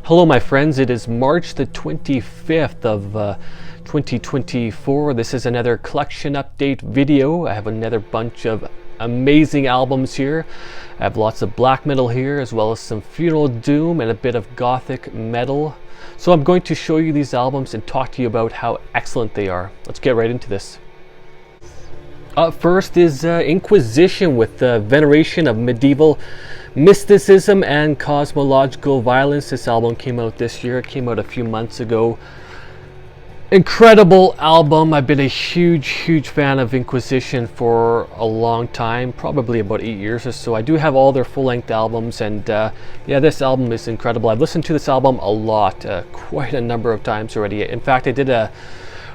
Hello my friends, it is March the 25th of 2024. This is another collection update video. I have another bunch of amazing albums here. I have lots of black metal here, as well as some funeral doom and a bit of gothic metal. So I'm going to show you these albums and talk to you about how excellent they are. Let's get right into this. Up first is Inquisition with the Veneration of medieval mysticism and cosmological violence. This album came out this year. It came out a few months ago. Incredible album. I've been a huge fan of Inquisition for a long time, probably about 8 years or so. I do have all their full-length albums, and yeah, this album is incredible. I've listened to this album a lot, quite a number of times already. In fact, I did a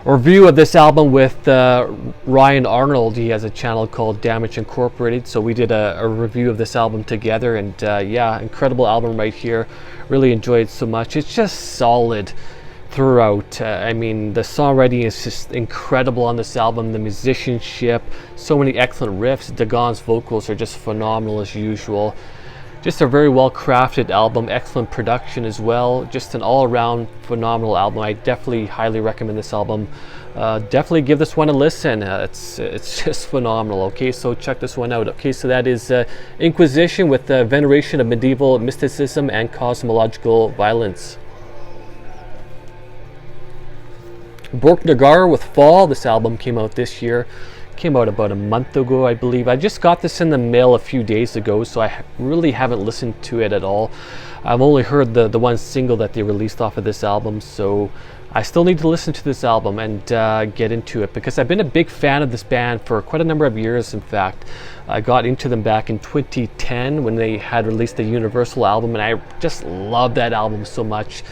review of this album with Ryan Arnold. He has a channel called Damage Incorporated, so we did a review of this album together, and yeah, incredible album right here. Really enjoyed it so much. It's just solid throughout. I mean, the songwriting is just incredible on this album, the musicianship, so many excellent riffs. Dagon's vocals are just phenomenal as usual. Just a very well crafted album, excellent production as well. Just an all-around phenomenal album. I definitely highly recommend this album. Definitely give this one a listen. It's just phenomenal. Okay, so check this one out. Okay, so that is Inquisition with the Veneration of medieval mysticism and cosmological violence. Borknagar with Fall. This album came out this year. Came out about a month ago, I believe. I just got this in the mail a few days ago, so I really haven't listened to it at all. I've only heard the one single that they released off of this album, so I still need to listen to this album and get into it, because I've been a big fan of this band for quite a number of years. In fact, I got into them back in 2010 when they had released the Universal album, and I just love that album so much.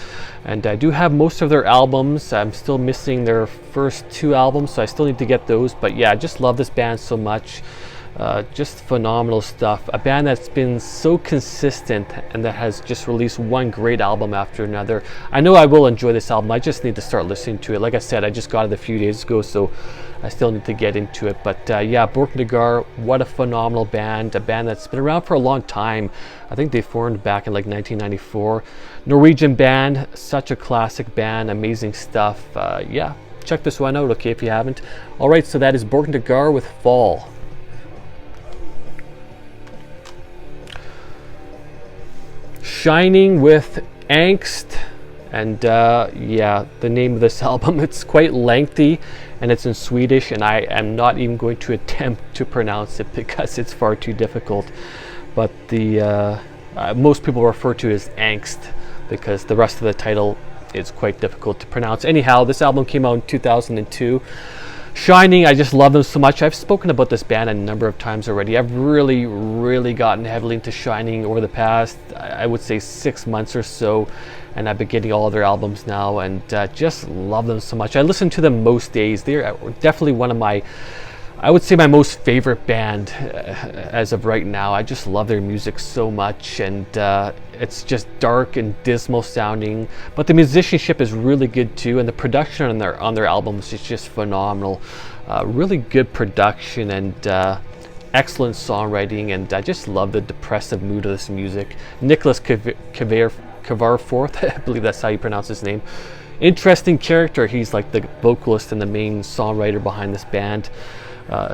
And I do have most of their albums. I'm still missing their first 2 albums, so I still need to get those. But yeah, I just love this band so much. Just phenomenal stuff. A band that's been so consistent and that has just released one great album after another. I know I will enjoy this album. I just need to start listening to it. Like I said, I just got it a few days ago, so I still need to get into it. But yeah, Borknagar, what a phenomenal band. A band that's been around for a long time. I think they formed back in like 1994. Norwegian band, such a classic band, amazing stuff. Yeah, check this one out, okay, if you haven't. All right, so that is Borknagar with Fall. Shining with Angst, and yeah, the name of this album, it's quite lengthy and it's in Swedish, and I am not even going to attempt to pronounce it because it's far too difficult. But the most people refer to it as Angst because the rest of the title is quite difficult to pronounce. Anyhow, this album came out in 2002. Shining, I just love them so much. I've spoken about this band a number of times already. I've really gotten heavily into Shining over the past, I would say, 6 months or so, and I've been getting all of their albums now, and just love them so much. I listen to them most days. They're definitely one of my, I would say, my most favorite band as of right now. I just love their music so much, and it's just dark and dismal sounding, but the musicianship is really good too, and the production on their albums is just phenomenal. Really good production and excellent songwriting, and I just love the depressive mood of this music. Nicholas Kavarforth, I believe that's how you pronounce his name. Interesting character. He's like the vocalist and the main songwriter behind this band.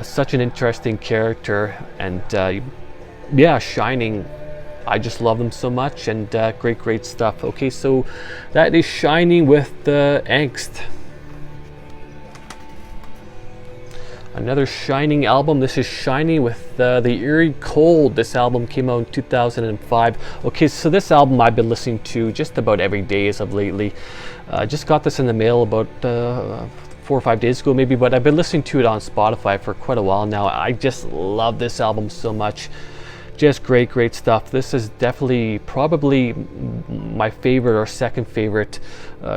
Such an interesting character, and yeah, Shining, I just love them so much, and great stuff. Okay, so that is Shining with Angst. Another Shining album. This is Shining with the Eerie Cold. This album came out in 2005. Okay, so this album I've been listening to just about every day as of lately. Just got this in the mail about 4 or 5 days ago maybe, but I've been listening to it on Spotify for quite a while now. I just love this album so much. Just great stuff. This is definitely probably my favorite or second favorite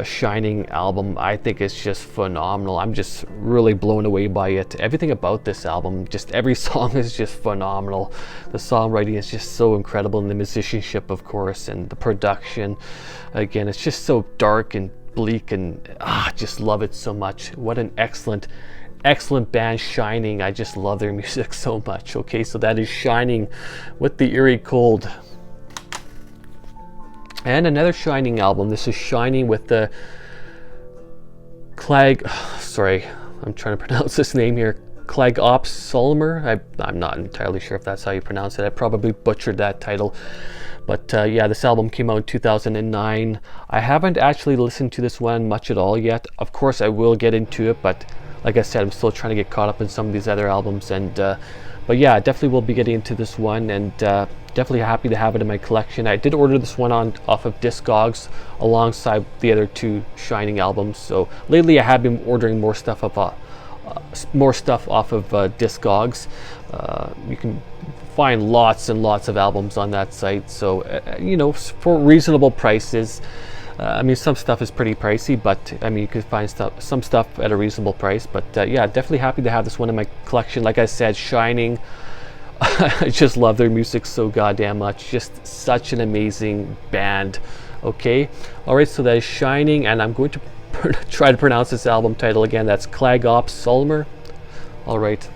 Shining album. I think it's just phenomenal. I'm just really blown away by it. Everything about this album, just every song is just phenomenal. The songwriting is just so incredible, and the musicianship, of course, and the production. Again, it's just so dark and bleak, and just love it so much. What an excellent band, Shining. I just love their music so much. Okay, so that is Shining with the Eerie Cold. And another Shining album. This is Shining with the sorry, I'm trying to pronounce this name here. Klagopsalmer. I'm not entirely sure if that's how you pronounce it. I probably butchered that title. But yeah, this album came out in 2009. I haven't actually listened to this one much at all yet. Of course, I will get into it, but like I said, I'm still trying to get caught up in some of these other albums. And but yeah, definitely will be getting into this one, and definitely happy to have it in my collection. I did order this one off of Discogs alongside the other two Shining albums. So lately, I have been ordering more stuff off of Discogs. You can find lots and lots of albums on that site, so you know, for reasonable prices. I mean, some stuff is pretty pricey, but I mean, you can find some stuff at a reasonable price. But yeah, definitely happy to have this one in my collection. Like I said, Shining, I just love their music so goddamn much. Just such an amazing band. Okay, all right, so that is Shining, and I'm going to try to pronounce this album title again. That's Klagopsalmer. All right.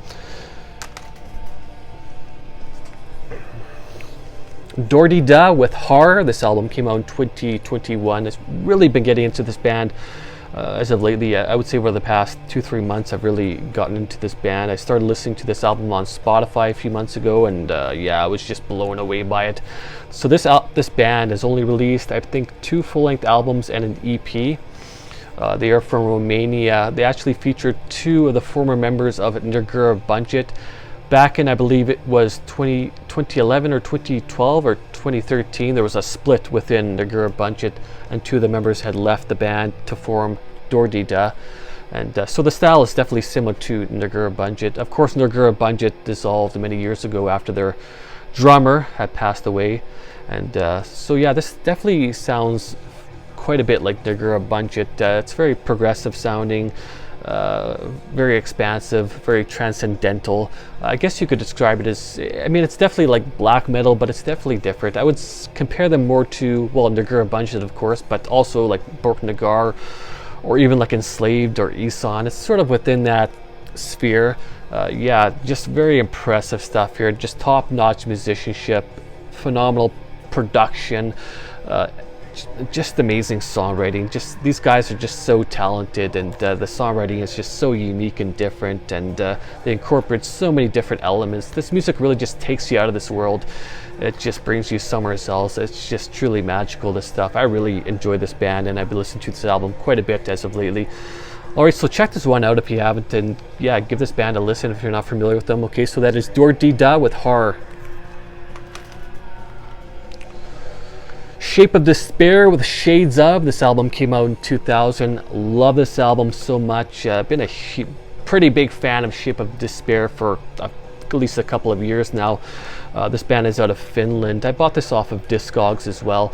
Dordeduh with Horror. This album came out in 2021. I've really been getting into this band as of lately. I would say over the past 2-3 months, I've really gotten into this band. I started listening to this album on Spotify a few months ago, and yeah, I was just blown away by it. So this band has only released, I think, 2 full-length albums and an EP. They are from Romania. They actually featured 2 of the former members of Dordeduh Bunget. Back in, I believe it was 2011 or 2012 or 2013, there was a split within Dordeduh Bunget, and 2 of the members had left the band to form Dordeduh. And so the style is definitely similar to Dordeduh Bunget. Of course, Dordeduh Bunget dissolved many years ago after their drummer had passed away. And so yeah, this definitely sounds quite a bit like Dordeduh Bunget. It's very progressive sounding. Very expansive, very transcendental. I guess you could describe it as, I mean, it's definitely like black metal, but it's definitely different. I would compare them more to, well, Dordeduh Bunget, of course, but also like Borknagar, or even like Enslaved or Eson. It's sort of within that sphere. Yeah, just very impressive stuff here. Just top-notch musicianship, phenomenal production, just amazing songwriting. Just these guys are just so talented, and the songwriting is just so unique and different, and they incorporate so many different elements. This music really just takes you out of this world. It just brings you somewhere else. It's just truly magical, this stuff. I really enjoy this band, and I've been listening to this album quite a bit as of lately. Alright, so check this one out if you haven't, and yeah, give this band a listen if you're not familiar with them. Okay, so that is Dordeduh with Horror. Shape of Despair with Shades of. This album came out in 2000. Love this album so much. Been a pretty big fan of Shape of Despair for at least a couple of years now. This band is out of Finland. I bought this off of Discogs as well.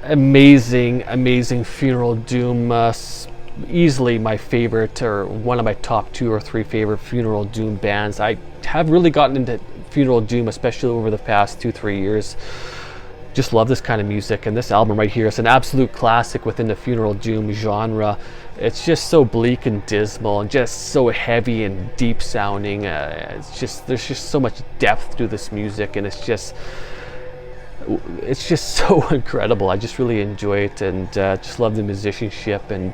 Amazing funeral doom. Easily my favorite, or one of my top 2 or 3 favorite funeral doom bands. I have really gotten into funeral doom, especially over the past 2-3 years. Just love this kind of music, and this album right here is an absolute classic within the funeral doom genre. It's just so bleak and dismal, and just so heavy and deep sounding. There's just so much depth to this music, and it's just so incredible. I just really enjoy it, and just love the musicianship, and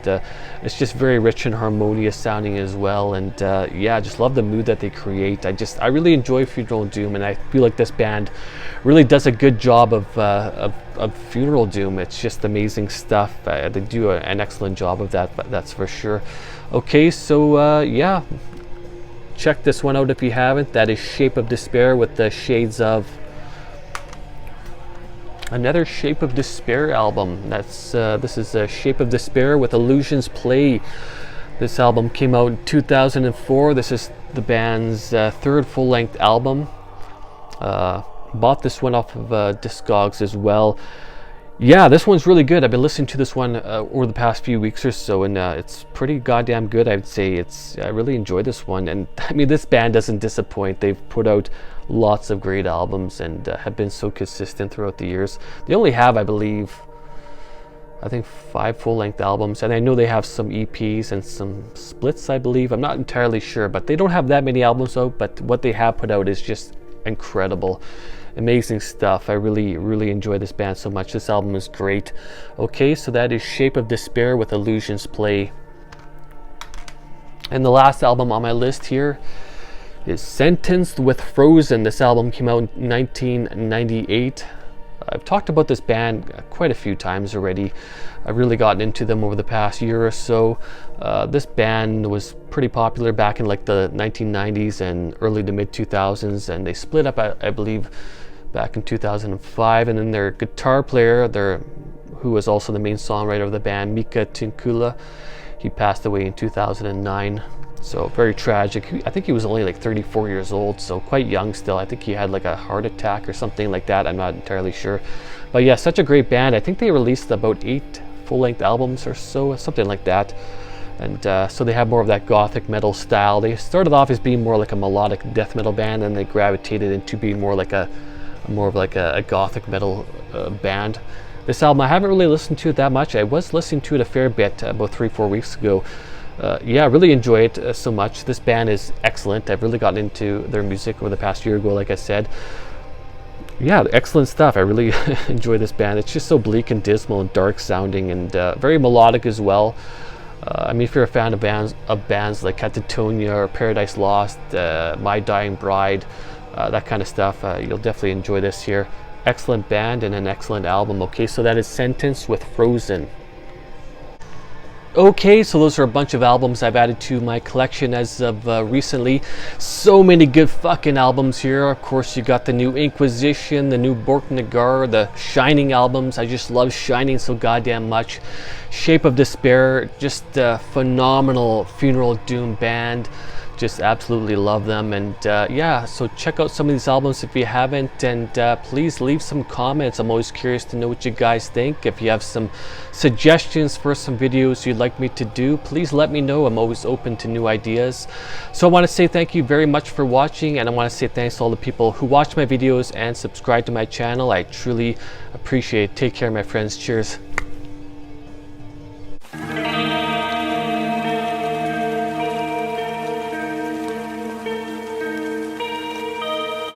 it's just very rich and harmonious sounding as well. And yeah, just love the mood that they create. I really enjoy funeral doom, and I feel like this band really does a good job of funeral doom. It's just amazing stuff. They do an excellent job of that, but that's for sure. Okay, so yeah, check this one out if you haven't. That is Shape of Despair with the Shades of. Another Shape of Despair album. This is Shape of Despair with Illusions Play. This album came out in 2004. This is the band's 3rd full-length album. Bought this one off of Discogs as well. Yeah, this one's really good. I've been listening to this one over the past few weeks or so, and it's pretty goddamn good, I'd say. I really enjoyed this one, and I mean, this band doesn't disappoint. They've put out lots of great albums, and have been so consistent throughout the years. They only have, I think 5 full-length albums, and I know they have some EPs and some splits, I believe. I'm not entirely sure, but they don't have that many albums out, but what they have put out is just incredible. amazing stuff. I really enjoy this band so much. This album is great. Okay, so that is Shape of Despair with Illusions Play. And the last album on my list here is Sentenced with Frozen. This album came out in 1998. I've talked about this band quite a few times already. I've really gotten into them over the past year or so. This band was pretty popular back in like the 1990s and early to mid 2000s, and they split up, I believe, back in 2005. And then their guitar player, who was also the main songwriter of the band, Mika Tinkula, he passed away in 2009. So very tragic. I think he was only like 34 years old, so quite young still. I think he had like a heart attack or something like that. I'm not entirely sure. But yeah, such a great band. I think they released about 8 full-length albums or so, something like that. And so they have more of that gothic metal style. They started off as being more like a melodic death metal band, and they gravitated into being more of a gothic metal band. This album, I haven't really listened to it that much. I was listening to it a fair bit about 3-4 weeks ago. Yeah, I really enjoy it so much. This band is excellent. I've really gotten into their music over the past year ago, like I said. Yeah, excellent stuff. I really enjoy this band. It's just so bleak and dismal and dark sounding, and very melodic as well. I mean, if you're a fan of bands like Catatonia or Paradise Lost, My Dying Bride, that kind of stuff, you'll definitely enjoy this here. Excellent band and an excellent album. Okay, so that is Sentenced with Frozen. Okay, so those are a bunch of albums I've added to my collection as of recently. So many good fucking albums here. Of course, you got the new Inquisition, the new Borknagar, the Shining albums. I just love Shining so goddamn much. Shape of Despair, just a phenomenal funeral doom band. Just absolutely love them. And yeah, so check out some of these albums if you haven't, and please leave some comments. I'm always curious to know what you guys think. If you have some suggestions for some videos you'd like me to do, please let me know. I'm always open to new ideas. So I want to say thank you very much for watching, and I want to say thanks to all the people who watch my videos and subscribe to my channel. I truly appreciate it. Take care, my friends. Cheers.